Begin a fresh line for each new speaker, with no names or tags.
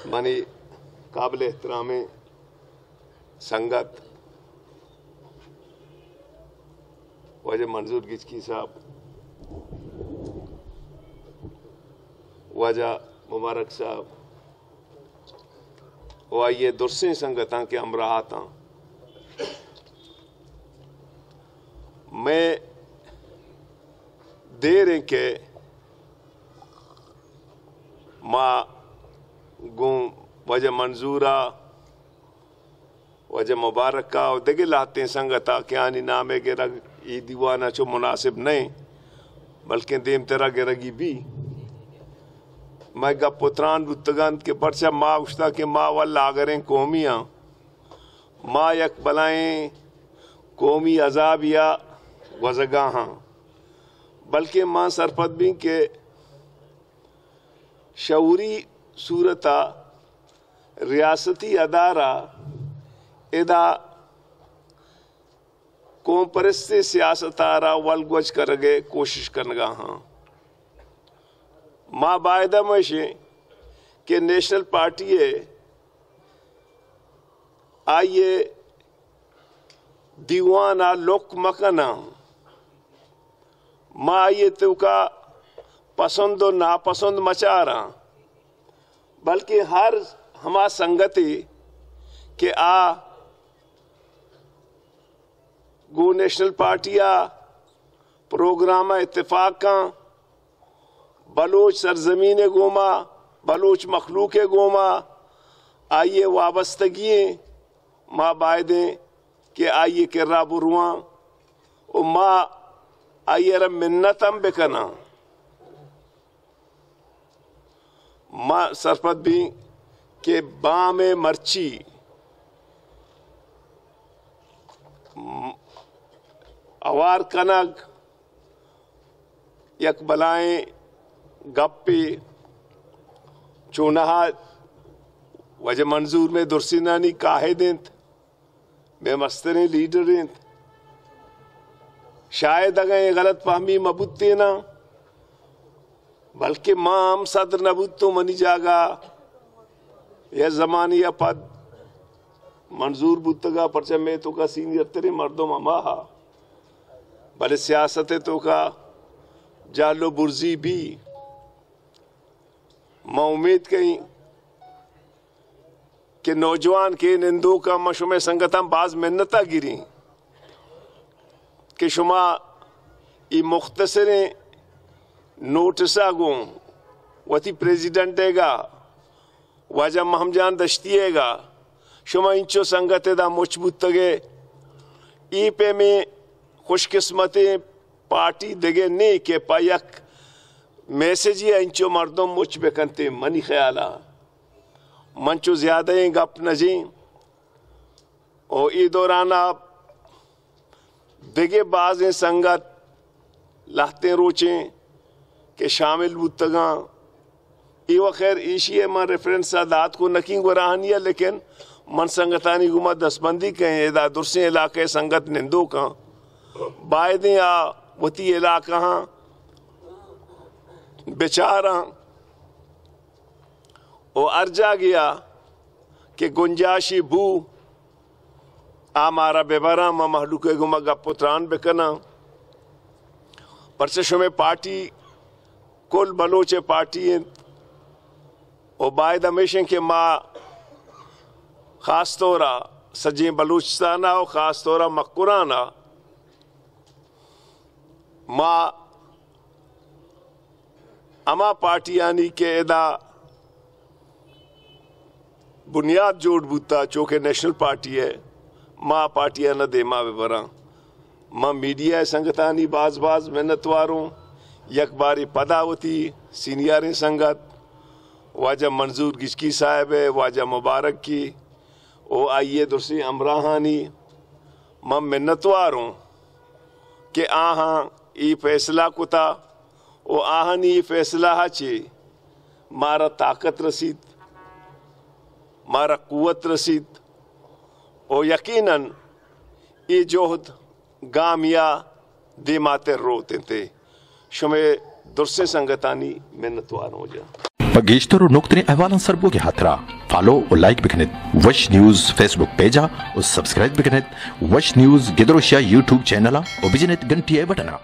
Money काबिल एहतराम संगत वजह मंजूर गिचकी साहब, वजह मुबारक साहब, वाइये दुरसे संगत के अमराहत मैं देर के माँ गुम वजह मंजूरा वजह मुबारक का और देगे लाते संगता क्या नहीं नामे गिरा ई दीवाना चो मुनासिब नहीं बल्कि देम तेरा गिरगी भी मैं गा पुत्रान बुतगंत के परचा माँ उश्ता के माँ वाला आगरें कौमियाँ माँ यक बलाएं कौमी अजाब या वजगाहाँ बल्कि माँ सरपत भी के शऊरी सूरता रियासती अदारा इदा कौम परस्ते सियासतारा वलगवज कर गए कोशिश करनगा हाँ माँ बायदा मशे के नेशनल पार्टी है आइए दीवाना लोक मकना माँ आइए तो का पसंद और नापसंद मचा रहा बल्कि हर हमा संगति के गो नेशनल पार्टिया प्रोग्राम इत्तेफाका बलोच सरजमीन गोमा बलोच मखलूक गोमा आइए वाबस्तगी माँ बायदें के आइए किर्रा बुरुआ और माँ आइए रब मिन्नतम बेकना माँ सरपत भी के बाँ में मर्ची अवार कनक यक बलाएं गप्पी चूनहा वजह मंजूर में दुर्सिनानी काहे देंत में मस्तने लीडर देंत शायद अगर गलत फहमी मबुत्ते ना बल्कि माम सदर नबूत तो मनी जागा यह जमानी पद मंजूर बुतगा परचा में तो का सीनियर तेरे मर्दों माहा भले सियासत तो का जालो बुर्जी भी मैं उम्मीद कहीं कि नौजवान के निंदो का मशुमे संगतम बाज मिन्नता गिरी कि शुमा ई मुख्तसरे नोटिसा गो वती प्रेसिडेंट देगा वाजा महमजान दश्तिएगा शुमा इंचो संगत दा मुचबूत तगे ई पे में खुशकिस्मतें पार्टी देगे ने के पायक मैसेज ये इंचो मर्दों मुच बेकनते मनी ख्याला मंचो ज्यादा गप नजी और ई दौरान आप देगे बाज संगत लाते रोचे के शामिल बुतगा इवा खैर ईशिए मन रेफरेंस आदात को नकिंग वराहनिया लेकिन मन संगतानी गुमा दसबंदी कहें एदा दुरसे इलाके संगत निंदो का बायदे आ वती इलाका बेचारा और अर्जा गया कि गुंजाशी बू आमारा बेबरा मा महलूके गुमा गपुत्रान बेकना परचशो में पार्टी कुल बलोचे पार्टी और बायद हमेशा के माँ खास तौरा सजे बलूचिस्ताना और खास तौरा मक्कुराना माँ अमा पार्टी यानी के एदा बुनियाद जोड़ बूता चौके नेशनल पार्टी है माँ पार्टियां न दे माँ बेबरा माँ मीडिया संगतानी बाज बाज मेहनतवारों यक बारी पदावती सीनियर संगत वाजा मंजूर गिचकी साहब है वाजा मुबारक की ओ आइए दूसरी अमराहानी माँ मेहनतवारों के आहा ई फैसला कुता ओ आहनी ई फैसला हाचे मारा ताकत रसीद मारा कुवत रसीद और यकीनन ये जोहद गामिया दे माते रोते थे शुमे दुरसे संगतानी मेहनतवार हो जा।
Pagishtar nuktni ahwalan sarbo ke hatra follow و like بکنید وش نیوز فیسبوک پیجا و سبسکرایب بکنید وش نیوز گدروشیا یوٹیوب چینل و بجنید گنٹی بٹنا